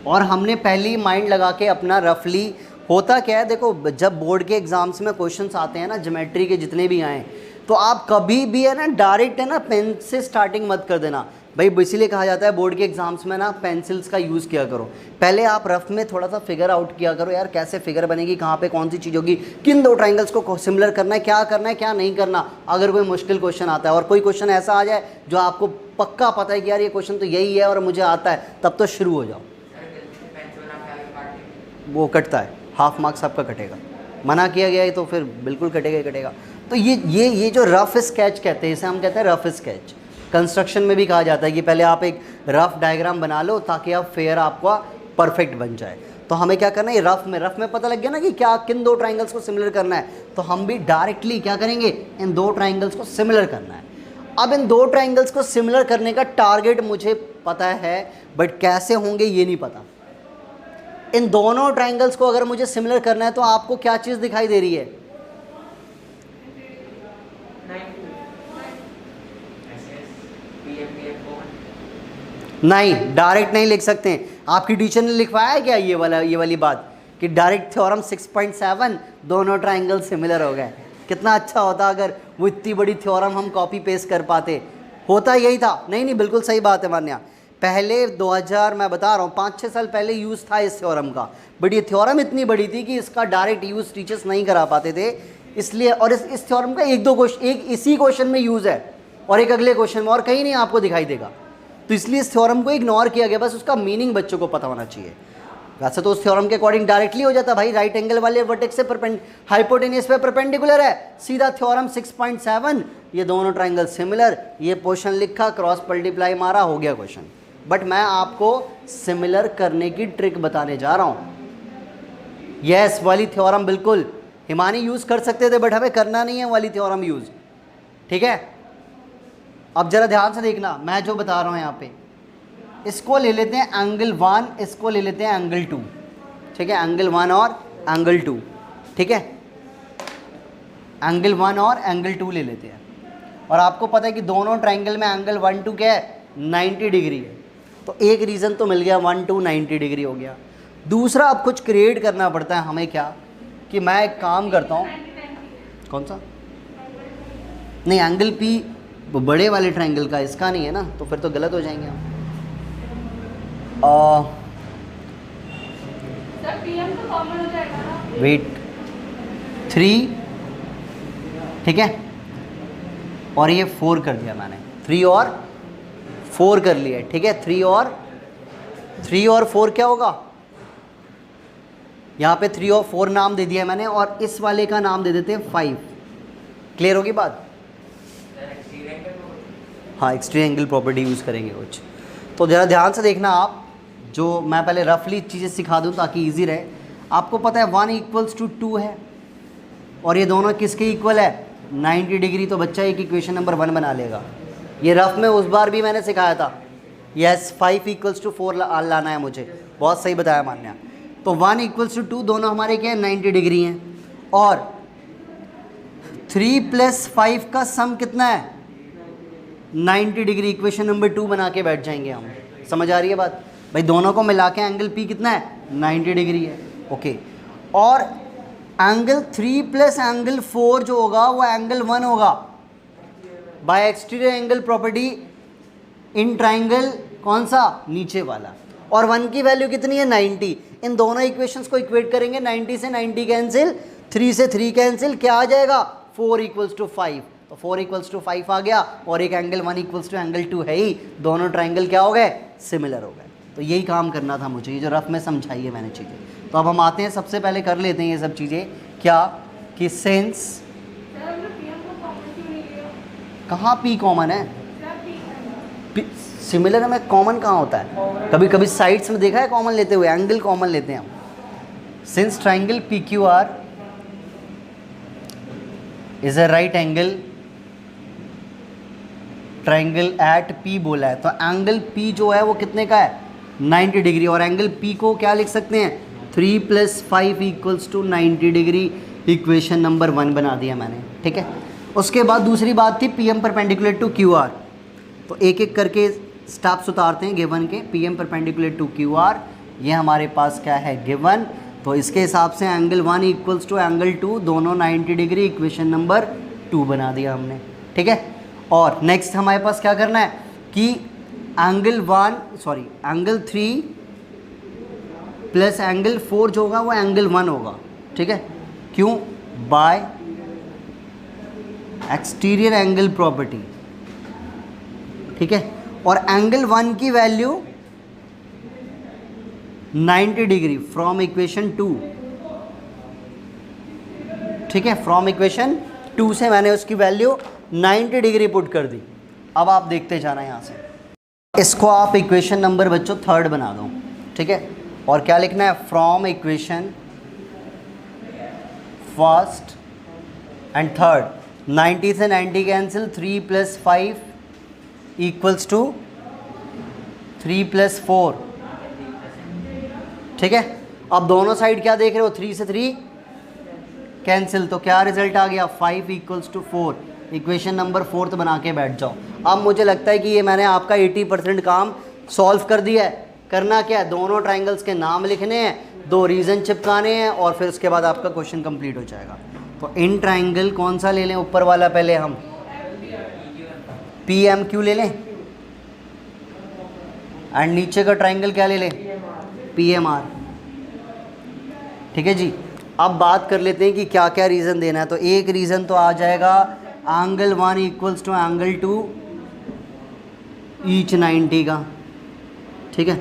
और हमने पहले ही माइंड लगा के अपना रफली, होता क्या है देखो, जब बोर्ड के एग्जाम्स में क्वेश्चंस आते हैं ना, ज्योमेट्री के जितने भी आए, तो आप कभी भी है ना डायरेक्ट है ना पेन से स्टार्टिंग मत कर देना भाई। इसीलिए कहा जाता है बोर्ड के एग्जाम्स में ना पेंसिल्स का यूज़ किया करो। पहले आप रफ में थोड़ा सा फिगर आउट किया करो, यार कैसे फिगर बनेगी, कहाँ पे कौन सी चीज़ होगी, किन दो ट्राइंगल्स को सिमिलर करना है, क्या नहीं करना। अगर कोई मुश्किल क्वेश्चन आता है और कोई क्वेश्चन ऐसा आ जाए जो आपको पक्का पता है कि यार ये क्वेश्चन तो यही है और मुझे आता है, तब तो शुरू हो जाओ। वो कटता है, हाफ मार्क्स आपका कटेगा, मना किया गया है तो फिर बिल्कुल कटेगा ही कटेगा। तो ये जो रफ स्केच कहते हैं, इसे हम कहते हैं रफ स्केच। कंस्ट्रक्शन में भी कहा जाता है कि पहले आप एक रफ डायग्राम बना लो ताकि आप फेयर आपका परफेक्ट बन जाए। तो हमें क्या करना है, रफ में पता लग गया ना कि क्या किन दो ट्राइंगल्स को सिमिलर करना है, तो हम भी डायरेक्टली क्या करेंगे, इन दो ट्राइंगल्स को सिमिलर करना है। अब इन दो ट्राइंगल्स को सिमिलर करने का टारगेट मुझे पता है, बट कैसे होंगे ये नहीं पता। इन दोनों ट्राइंगल्स को अगर मुझे सिमिलर करना है तो आपको क्या चीज़ दिखाई दे रही है, नहीं डायरेक्ट नहीं लिख सकते हैं। आपकी टीचर ने लिखवाया है क्या ये वाली बात कि डायरेक्ट थ्योरम 6.7 दोनों ट्राइंगल सिमिलर हो गए। कितना अच्छा होता अगर वो इतनी बड़ी थ्योरम हम कॉपी पेस्ट कर पाते, होता यही था। नहीं बिल्कुल सही बात है मान्या, पहले 2000 मैं बता रहा हूँ 5-6 साल पहले यूज़ था इस थ्योरम का, बट ये थ्योरम इतनी बड़ी थी कि इसका डायरेक्ट यूज़ टीचर्स नहीं करा पाते थे, इसलिए। और इस थ्योरम का एक दो क्वेश्चन, एक इसी क्वेश्चन में यूज़ है और एक अगले क्वेश्चन में, और कहीं नहीं आपको दिखाई देगा। तो इसलिए इस थ्योरम को इग्नोर किया गया, बस उसका मीनिंग बच्चों को पता होना चाहिए। वैसे तो उस थ्योरम के अकॉर्डिंग डायरेक्टली हो जाता भाई, राइट एंगल वाले वर्टेक्स से हाइपोटेनियस पे परपेंडिकुलर है, सीधा थ्योरम 6.7, ये दोनों ट्राइंगल सिमिलर, ये पोर्शन लिखा, क्रॉस मल्टीप्लाई मारा, हो गया क्वेश्चन। बट मैं आपको सिमिलर करने की ट्रिक बताने जा रहा हूँ। यस वाली थ्योरम बिल्कुल हिमानी यूज़ कर सकते थे, बट हमें करना नहीं है वाली थ्योरम यूज़, ठीक है। अब जरा ध्यान से देखना, मैं जो बता रहा हूँ यहाँ पे, इसको ले लेते हैं एंगल 1, इसको ले लेते हैं एंगल 2, ठीक है। एंगल 1 और एंगल 2, ठीक है। एंगल 1 और एंगल 2 ले लेते हैं, और आपको पता है कि दोनों ट्राइंगल में एंगल 1-2 क्या है, 90 डिग्री है। तो एक रीज़न तो मिल गया, 1-2 90 डिग्री हो गया। दूसरा अब कुछ क्रिएट करना पड़ता है हमें, क्या कि मैं एक काम करता हूँ, कौन सा, नहीं एंगल पी बड़े वाले ट्राइंगल का, इसका नहीं है ना, तो फिर तो गलत हो जाएंगे हम। वेट 3, ठीक है, और ये 4 कर दिया मैंने, 3 और 4 कर लिया, ठीक है। 3 और 4 क्या होगा, यहाँ पे 3 और 4 नाम दे दिया मैंने, और इस वाले का नाम दे देते हैं 5। क्लियर होगी बात, हाँ एक्सट्रीम एंगल प्रॉपर्टी यूज़ करेंगे कुछ। तो ज़रा ध्यान से देखना आप, जो मैं पहले रफली चीज़ें सिखा दूँ ताकि इजी रहे। आपको पता है 1 = 2 है, और ये दोनों किसके इक्वल है, 90 डिग्री। तो बच्चा एक इक्वेशन नंबर 1 बना लेगा। ये रफ में उस बार भी मैंने सिखाया था। यस 5 = 4 लाना है मुझे, बहुत सही बताया मान्या। तो 1 = 2, दोनों हमारे क्या है, 90 डिग्री हैं, और 3 + 5 का सम कितना है, 90 डिग्री। इक्वेशन नंबर 2 बना के बैठ जाएंगे हम। समझ आ रही है बात भाई, दोनों को मिला के एंगल पी कितना है, 90 डिग्री है, ओके। और एंगल 3 + एंगल 4 जो होगा वो एंगल 1 होगा bye exterior angle property in triangle, कौन सा, नीचे वाला। और 1 की वैल्यू कितनी है, 90। इन दोनों इक्वेशंस को इक्वेट करेंगे, 90 से 90 कैंसिल, 3 से 3 कैंसिल, क्या आ जाएगा 4 इक्वल्स टू 5, तो 4 इक्वल्स टू 5 आ गया और एक एंगल 1 इक्वल्स टू एंगल 2 है ही, दोनों ट्राइंगल क्या हो गए, सिमिलर हो गए। तो यही काम करना था मुझे, ये जो रफ में समझाई है मैंने चीज़ें। तो अब हम आते हैं, सबसे पहले कर लेते हैं ये सब चीज़ें, क्या कि सिंस, कहाँ पी कॉमन है, सिमिलर में कॉमन कहाँ होता है, कभी कभी साइड्स में देखा है कॉमन लेते हुए, एंगल कॉमन लेते हैं हम। Since triangle P Q R is a right angle triangle at P बोला है, तो एंगल पी जो है वो कितने का है, 90 डिग्री, और एंगल पी को क्या लिख सकते हैं, 3 + 5 equals to 90 degree, equation number 1 बना दिया मैंने, ठीक है। उसके बाद दूसरी बात थी P M perpendicular to Q R, तो एक एक करके स्टेप्स उतारते हैं गिवन के। P M perpendicular to Q R, ये हमारे पास क्या है गिवन, तो इसके हिसाब से एंगल 1 इक्वल्स टू एंगल 2, दोनों 90 डिग्री, इक्वेशन नंबर 2 बना दिया हमने, ठीक है। और नेक्स्ट हमारे पास क्या करना है कि एंगल 3 प्लस एंगल 4 जो होगा वो एंगल 1 होगा, ठीक है। क्यों, बाय एक्सटीरियर एंगल प्रॉपर्टी, ठीक है। और एंगल 1 की वैल्यू 90 डिग्री फ्रॉम इक्वेशन 2, ठीक है, फ्रॉम इक्वेशन 2 से मैंने उसकी वैल्यू 90 डिग्री पुट कर दी। अब आप देखते जाना यहाँ से, इसको आप इक्वेशन नंबर बच्चों 3 बना दो, ठीक है। और क्या लिखना है, from equation 1st and 3rd, 90 से 90 कैंसिल, 3 + 5 इक्वल्स टू 3 + 4, ठीक है। अब दोनों साइड क्या देख रहे हो, 3 से 3 कैंसिल, तो क्या रिजल्ट आ गया, 5 इक्वल्स टू 4, इक्वेशन नंबर 4 बना के बैठ जाओ। अब मुझे लगता है कि ये मैंने आपका 80% काम सॉल्व कर दिया है। करना क्या है, दोनों ट्राइंगल्स के नाम लिखने हैं, 2 रीजन चिपकाने हैं, और फिर उसके बाद आपका क्वेश्चन कंप्लीट हो जाएगा। तो इन ट्राइंगल कौन सा ले लें, ऊपर वाला पहले हम पी एम क्यू ले लें, एंड नीचे का ट्राइंगल क्या ले लें, पी एम आर, ठीक है जी। अब बात कर लेते हैं कि क्या क्या रीज़न देना है। तो एक रीज़न तो आ जाएगा angle 1 equals to angle 2 each 90 का, ठीक है।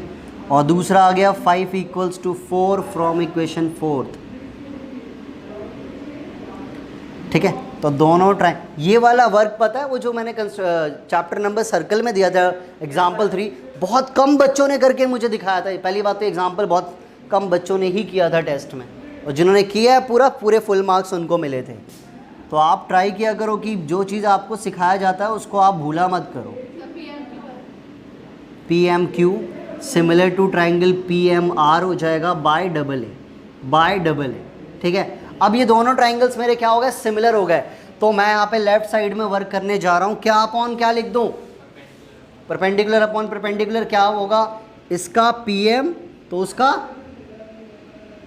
और दूसरा आ गया 5 इक्वल्स टू 4 फ्रॉम इक्वेशन 4, ठीक है। तो दोनों ये वाला वर्क पता है, वो जो मैंने चैप्टर नंबर सर्कल में दिया था एग्जाम्पल 3, बहुत कम बच्चों ने करके मुझे दिखाया था। पहली बात तो एग्जाम्पल बहुत कम बच्चों ने ही किया था टेस्ट में, और जिन्होंने किया है पूरे फुल मार्क्स उनको मिले थे। तो आप ट्राई किया करो कि जो चीज़ आपको सिखाया जाता है उसको आप भूला मत करो। P M Q similar to triangle P M R हो जाएगा बाय डबल ए, ठीक है। अब ये दोनों ट्राइंगल्स मेरे क्या हो गए, सिमिलर हो गए। तो मैं यहाँ पे लेफ्ट साइड में वर्क करने जा रहा हूँ, क्या अपॉन क्या लिख दूँ, परपेंडिकुलर अपॉन परपेंडिकुलर, क्या होगा, इसका पी एम तो उसका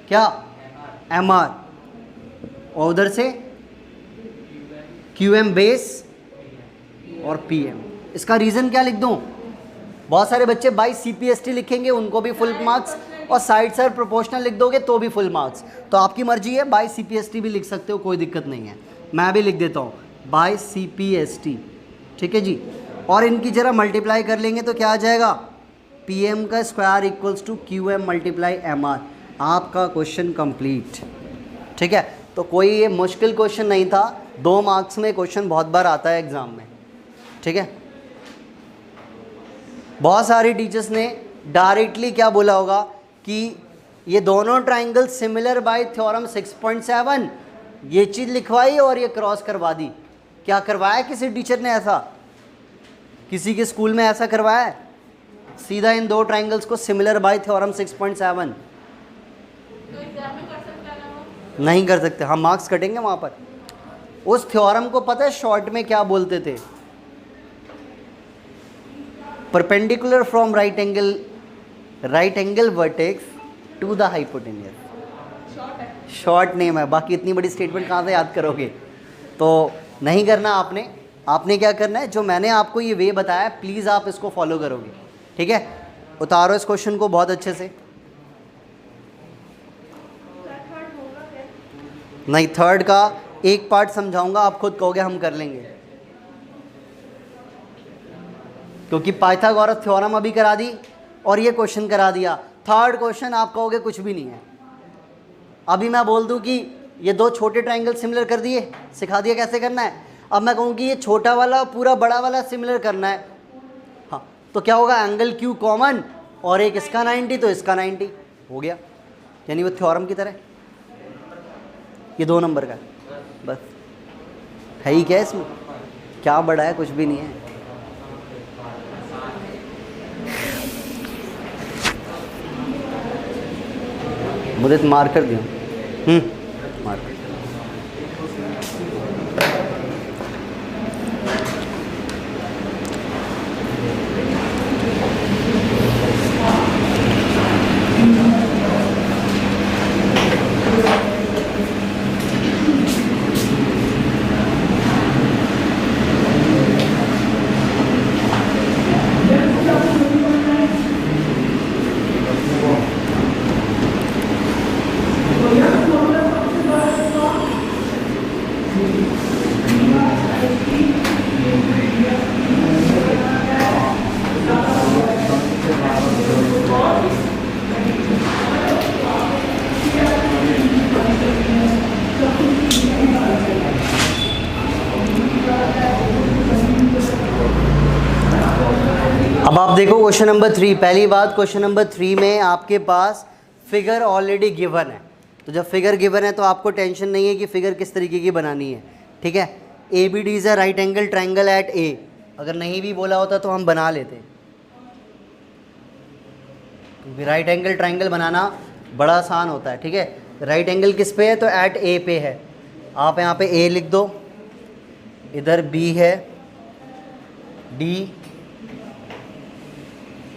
क्या एम आर, और उधर से क्यू एम बेस और पी एम। इसका रीज़न क्या लिख दूँ, बहुत सारे बच्चे बाई CPST लिखेंगे, उनको भी फुल मार्क्स, और साइड से प्रोपोर्शनल लिख दोगे तो भी फुल मार्क्स। तो आपकी मर्जी है, बाई CPST भी लिख सकते हो, कोई दिक्कत नहीं है। मैं भी लिख देता हूँ बाई CPST, ठीक है जी। और इनकी ज़रा मल्टीप्लाई कर लेंगे तो क्या आ जाएगा, PM का square equals to QM × MR। आपका क्वेश्चन कंप्लीट, ठीक है। तो कोई ये मुश्किल क्वेश्चन नहीं था, 2 मार्क्स में क्वेश्चन बहुत बार आता है एग्ज़ाम में, ठीक है। बहुत सारे टीचर्स ने डायरेक्टली क्या बोला होगा कि ये दोनों ट्राइंगल सिमिलर बाय थ्योरम 6.7, ये चीज़ लिखवाई और ये क्रॉस करवा दी। क्या करवाया किसी टीचर ने ऐसा, किसी के स्कूल में ऐसा करवाया है, सीधा इन 2 ट्राइंगल्स को सिमिलर बाय थ्योरम 6.7? नहीं कर सकते, हम मार्क्स कटेंगे वहाँ पर। उस थ्योरम को पता है शॉर्ट में क्या बोलते थे, perpendicular from right angle vertex to the hypotenuse, short name है। बाकी इतनी बड़ी स्टेटमेंट कहाँ से याद करोगे, तो नहीं करना आपने क्या करना है, जो मैंने आपको ये वे बताया प्लीज़ आप इसको फॉलो करोगे, ठीक है। उतारो इस क्वेश्चन को बहुत अच्छे से। नहीं, थर्ड का एक पार्ट समझाऊंगा, आप खुद कहोगे हम कर लेंगे, क्योंकि पाइथागोरस थ्योरम अभी करा दी और ये क्वेश्चन करा दिया। थर्ड क्वेश्चन आप कहोगे कुछ भी नहीं है। अभी मैं बोल दूं कि ये दो छोटे ट्राइंगल सिमिलर कर दिए, सिखा दिया कैसे करना है। अब मैं कहूँ कि ये छोटा वाला पूरा बड़ा वाला सिमिलर करना है, हाँ, तो क्या होगा, एंगल क्यू कॉमन और एक इसका 90 तो इसका 90 हो गया, यानी वो थ्योरम की तरह। ये 2 नंबर का है, बस है ही क्या इसमें, क्या बड़ा है, कुछ भी नहीं है। मुझे तो मार्कर दियो, मार्कर। अब आप देखो क्वेश्चन नंबर 3। पहली बात, क्वेश्चन नंबर 3 में आपके पास फिगर ऑलरेडी गिवन है, तो जब फिगर गिवन है तो आपको टेंशन नहीं है कि फिगर किस तरीके की बनानी है, ठीक है। A B D is a right angle triangle at A, अगर नहीं भी बोला होता तो हम बना लेते, क्योंकि राइट एंगल ट्राइंगल बनाना बड़ा आसान होता है, ठीक है। राइट एंगल किस पे है, तो एट ए पे है। आप यहाँ पे ए लिख दो, इधर बी है, डी,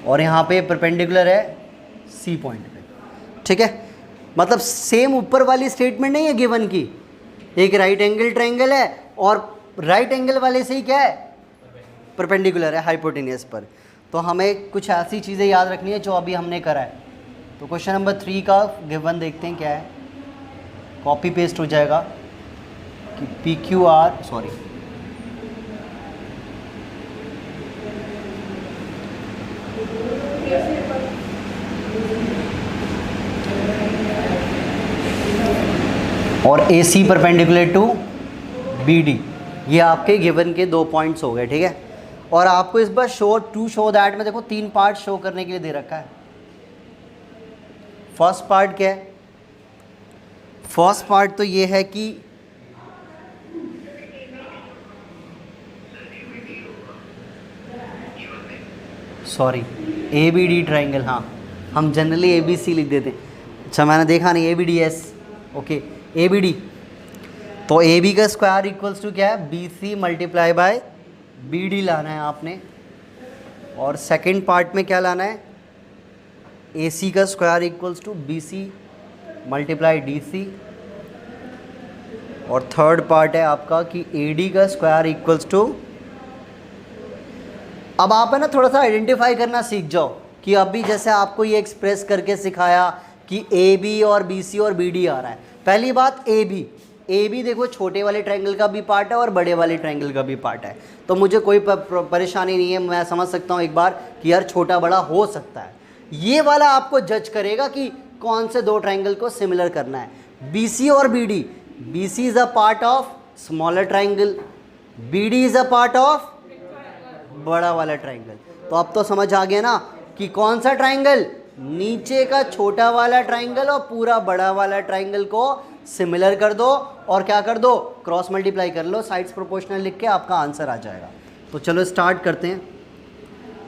और यहाँ पे परपेंडिकुलर है सी पॉइंट पे, ठीक है। मतलब सेम ऊपर वाली स्टेटमेंट नहीं है गिवन की, एक राइट एंगल ट्राइंगल है और राइट एंगल वाले से ही क्या है, परपेंडिकुलर है हाइपोटेनियस पर। तो हमें कुछ ऐसी चीज़ें याद रखनी है जो अभी हमने करा है। तो क्वेश्चन नंबर 3 का गिवन देखते हैं क्या है, कॉपी पेस्ट हो जाएगा कि पी क्यू आर, सॉरी, और A C perpendicular to B D, ये आपके गिवन के 2 पॉइंट्स हो गए, ठीक है। और आपको इस बार शो दैट में देखो 3 पार्ट शो करने के लिए दे रखा है। फर्स्ट पार्ट क्या है, फर्स्ट पार्ट तो ये है कि sorry A B D triangle, हाँ हम जनरली ए बी सी लिख देते हैं, अच्छा मैंने देखा नहीं, A B D S, okay A B D. तो ए बी का स्क्वायर इक्वल्स टू क्या है, B C multiply by B D लाना है आपने। और सेकंड पार्ट में क्या लाना है, ए सी का square equals to B C multiply D C. और थर्ड पार्ट है आपका कि ए डी का स्क्वायर इक्वल्स टू, अब आप है ना थोड़ा सा आइडेंटिफाई करना सीख जाओ कि अभी जैसे आपको ये एक्सप्रेस करके सिखाया कि ए बी और बी सी और बी डी आ रहा है। पहली बात ए बी देखो छोटे वाले ट्रायंगल का भी पार्ट है और बड़े वाले ट्रायंगल का भी पार्ट है, तो मुझे कोई परेशानी नहीं है, मैं समझ सकता हूँ एक बार कि यार छोटा बड़ा हो सकता है। ये वाला आपको जज करेगा कि कौन से 2 ट्रायंगल को सिमिलर करना है, बी सी और B D. B C is a part of smaller triangle, B D is a part of बड़ा वाला ट्रायंगल। तो अब तो समझ आ गया ना कि कौन सा ट्रायंगल, नीचे का छोटा वाला ट्रायंगल और पूरा बड़ा वाला ट्रायंगल को सिमिलर कर दो और क्या कर दो, क्रॉस मल्टीप्लाई कर लो, साइड्स प्रोपोर्शनल लिख के आपका आंसर आ जाएगा। तो चलो स्टार्ट करते हैं,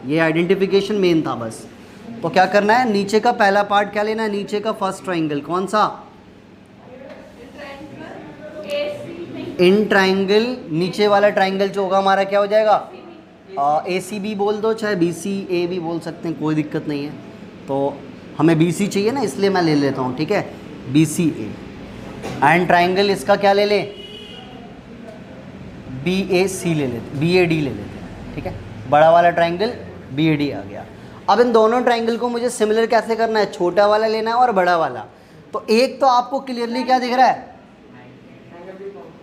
ये आइडेंटिफिकेशन मेन था बस। तो क्या करना है, नीचे का पहला पार्ट क्या लेना है, नीचे का फर्स्ट ट्रायंगल कौन सा, इन ट्रायंगल, नीचे वाला ट्रायंगल जो होगा हमारा क्या हो जाएगा, ए सी बी बोल दो, चाहे बी सी ए भी बोल सकते हैं, कोई दिक्कत नहीं है। तो हमें बी सी चाहिए ना, इसलिए मैं ले लेता हूँ, ठीक है, B C A. And triangle इसका क्या ले लें, बी ए सी ले लेते, बी ए डी ले लेते हैं, ठीक है, बड़ा वाला ट्रायंगल बी ए डी आ गया। अब इन दोनों ट्रायंगल को मुझे सिमिलर कैसे करना है, छोटा वाला लेना है और बड़ा वाला। तो एक तो आपको क्लियरली क्या दिख रहा है,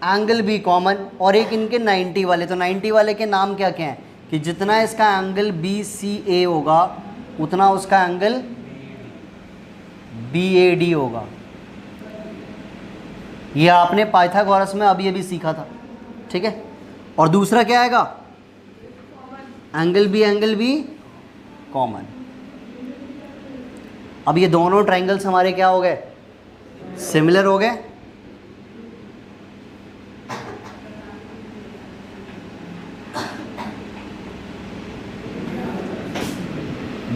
एंगल बी कॉमन, और एक इनके 90 वाले। तो 90 वाले के नाम क्या क्या हैं कि जितना इसका एंगल बी सी ए होगा उतना उसका एंगल बी ए डी होगा। ये आपने पाइथागोरस में अभी अभी सीखा था, ठीक है। और दूसरा क्या आएगा, एंगल बी कॉमन। अब ये दोनों ट्रायंगल्स हमारे क्या हो गए, सिमिलर हो गए।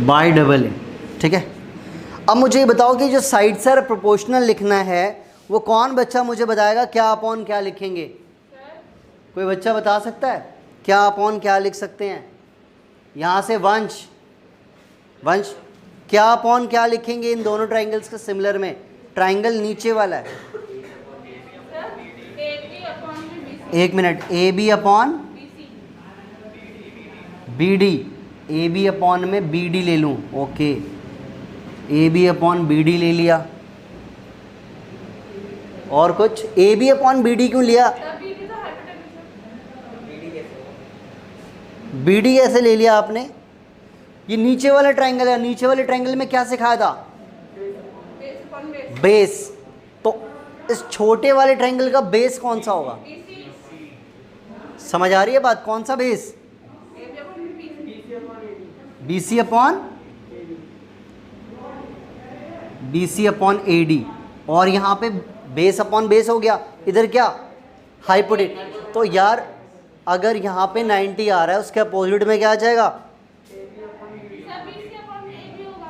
बाय डबल ए, ठीक है। अब मुझे ये बताओ कि जो साइड से प्रोपोर्शनल लिखना है वो कौन बच्चा मुझे बताएगा, क्या अपॉन क्या लिखेंगे? कोई बच्चा बता सकता है क्या अपॉन क्या लिख सकते हैं? यहाँ से वंश क्या अपॉन क्या लिखेंगे इन दोनों ट्रायंगल्स के सिमिलर में? ट्रायंगल नीचे वाला है, एक minute, A B upon B D, A B upon में बी डी ले लूँ, okay, A B upon B D ले लिया। और कुछ? A B upon B D क्यों लिया? बी डी कैसे ले लिया आपने? ये नीचे वाला ट्रायंगल है, नीचे वाले ट्रायंगल में क्या सिखाया था? बेस। तो इस छोटे वाले ट्रायंगल का बेस कौन सा होगा? समझ आ रही है बात? कौन सा बेस? BC upon AD। और यहाँ पे बेस अपॉन बेस हो गया, इधर क्या, हाइपोटेन्यूज। तो यार अगर यहाँ पे 90 आ रहा है उसके अपोजिट में क्या आ जाएगा?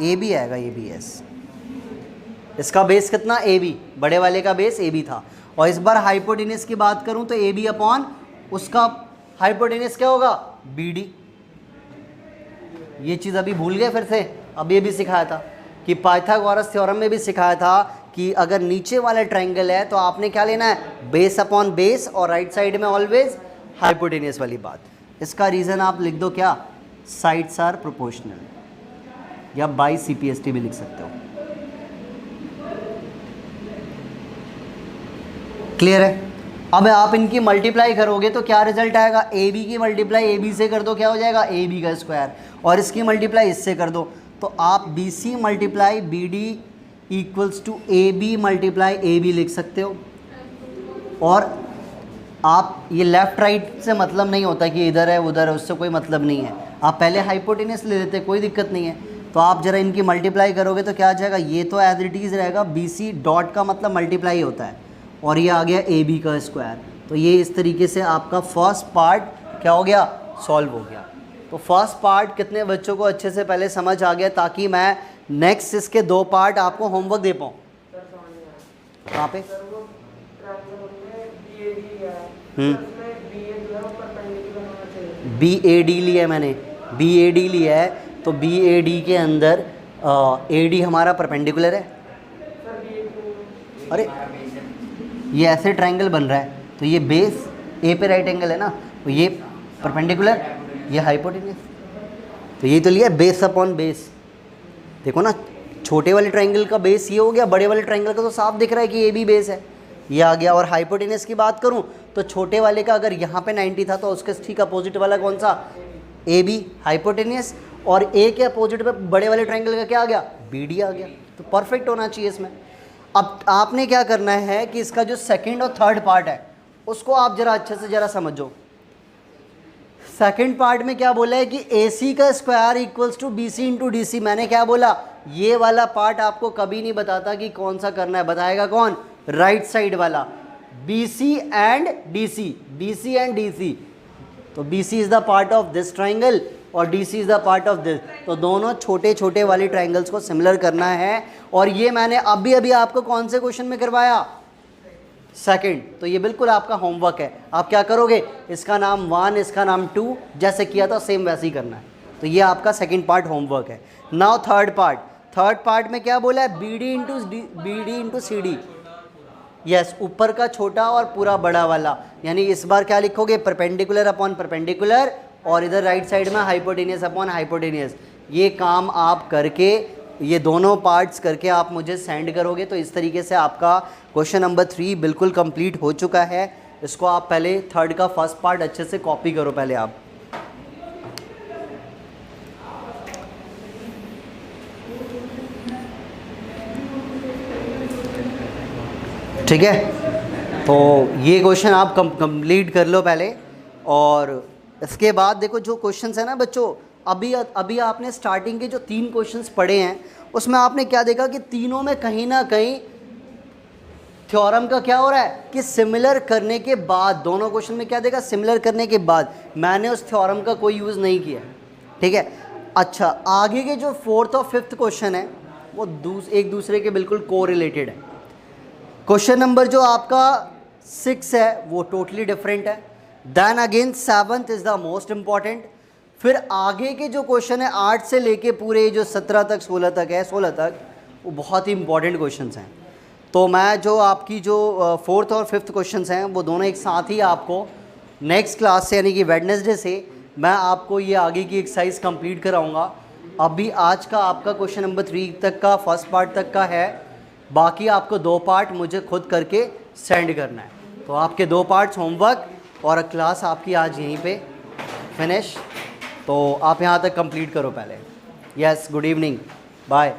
AB आएगा, ABS। इसका बेस कितना? AB, बड़े वाले का बेस AB था। और इस बार हाइपोटेन्यूज की बात करूँ तो AB अपॉन उसका हाइपोटेन्यूज क्या होगा? BD। ये चीज़ अभी भूल गए फिर से? अब ये भी सिखाया था कि पाइथागोरस थ्योरम में भी सिखाया था कि अगर नीचे वाला ट्रायंगल है तो आपने क्या लेना है? बेस अपॉन बेस, और राइट साइड में ऑलवेज हाइपोटेन्यूज वाली बात। इसका रीज़न आप लिख दो क्या, साइड्स आर प्रोपोर्शनल, या बाई CPST भी लिख सकते हो। क्लियर है? अब आप इनकी मल्टीप्लाई करोगे तो क्या रिजल्ट आएगा? AB की मल्टीप्लाई AB से कर दो, क्या हो जाएगा? AB का स्क्वायर। और इसकी मल्टीप्लाई इससे कर दो, तो आप BC multiply BD equals to AB multiply AB लिख सकते हो। और आप ये लेफ़्ट राइट से मतलब नहीं होता कि इधर है उधर है, उससे कोई मतलब नहीं है। आप पहले हाइपोटेन्यूज ले लेते, कोई दिक्कत नहीं है। तो आप ज़रा इनकी मल्टीप्लाई करोगे तो क्या आ जाएगा? ये तो एज इट इज़ रहेगा, BC डॉट का मतलब मल्टीप्लाई होता है, और ये आ गया AB का स्क्वायर। तो ये इस तरीके से आपका फर्स्ट पार्ट क्या हो गया? सॉल्व हो गया। तो फर्स्ट पार्ट कितने बच्चों को अच्छे से पहले समझ आ गया, ताकि मैं नेक्स्ट इसके 2 पार्ट आपको होमवर्क दे पाऊँ? कहाँ पे? BAD लिया है मैंने, BAD लिया है। तो BAD के अंदर AD हमारा परपेंडिकुलर है। अरे ये ऐसे ट्रायंगल बन रहा है, तो ये बेस A पे राइट एंगल है ना, तो ये परपेंडिकुलर, ये हाइपोटेन्यूज। तो ये तो लिया बेस अपॉन बेस। देखो ना, छोटे वाले ट्रायंगल का बेस ये हो गया, बड़े वाले ट्रायंगल का तो साफ दिख रहा है कि AB बेस है, ये आ गया। और हाइपोटेन्यूज की बात करूं तो छोटे वाले का अगर यहाँ पे 90 था तो उसके ठीक अपोजिट वाला कौन सा? AB hypotenuse. और A के अपोजिट पे बड़े वाले ट्रायंगल का क्या आ गया? BD आ गया। तो परफेक्ट होना चाहिए इसमें। अब आपने क्या करना है कि इसका जो सेकंड और थर्ड पार्ट है उसको आप ज़रा अच्छे से ज़रा समझो। सेकंड पार्ट में क्या बोला है कि AC का square equals to BC into DC। मैंने क्या बोला? ये वाला पार्ट आपको कभी नहीं बताता कि कौन सा करना है, बताएगा कौन? राइट साइड वाला, BC एंड DC। तो BC is the part of this triangle और DC is the part of this. तो दोनों छोटे छोटे वाले ट्राइंगल्स को सिमिलर करना है। और ये मैंने अभी अभी आपको कौन से क्वेश्चन में करवाया? सेकंड। तो ये बिल्कुल आपका होमवर्क है। आप क्या करोगे? इसका नाम 1, इसका नाम 2, जैसे किया था सेम वैसे ही करना है। तो ये आपका सेकंड पार्ट होमवर्क है। नाउ थर्ड पार्ट में क्या बोला है? BD into CD। यस, ऊपर का छोटा और पूरा बड़ा वाला। यानी इस बार क्या लिखोगे? परपेंडिकुलर अपॉन परपेंडिकुलर, और इधर राइट साइड में हाइपोटेनियस अपॉन हाइपोटेनियस। ये काम आप करके ये दोनों पार्ट्स करके आप मुझे सेंड करोगे तो इस तरीके से आपका क्वेश्चन नंबर 3 बिल्कुल कंप्लीट हो चुका है। इसको आप पहले थर्ड का फर्स्ट पार्ट अच्छे से कॉपी करो पहले आप। ठीक है, तो ये क्वेश्चन आप कंप्लीट कर लो पहले। और इसके बाद देखो जो क्वेश्चंस है ना बच्चों, अभी आपने स्टार्टिंग के जो 3 क्वेश्चंस पढ़े हैं उसमें आपने क्या देखा कि तीनों में कहीं ना कहीं थ्योरम का क्या हो रहा है कि सिमिलर करने के बाद, दोनों क्वेश्चन में क्या देखा, सिमिलर करने के बाद मैंने उस थ्योरम का कोई यूज़ नहीं किया। ठीक है, अच्छा आगे के जो 4th और 5th क्वेश्चन है वो एक दूसरे के बिल्कुल कोरिलेटेड है। क्वेश्चन नंबर जो आपका 6 है वो टोटली डिफरेंट है। Then again 7th is the most important. फिर आगे के जो क्वेश्चन है 8 से लेके पूरे जो 17 तक 16 तक है, 16 तक, वो बहुत ही इंपॉर्टेंट क्वेश्चंस हैं। तो मैं जो आपकी जो 4th और 5th क्वेश्चंस हैं वो दोनों एक साथ ही आपको नेक्स्ट क्लास से यानी कि वेडनेसडे से मैं आपको ये आगे की एक्सरसाइज कंप्लीट कराऊंगा। अभी आज का आपका क्वेश्चन नंबर 3 तक का फर्स्ट पार्ट तक का है, बाकी आपको 2 पार्ट मुझे खुद करके सेंड करना है। तो आपके 2 पार्ट्स होमवर्क और क्लास आपकी आज यहीं पे फिनिश। तो आप यहाँ तक कंप्लीट करो पहले। Yes, good evening, bye.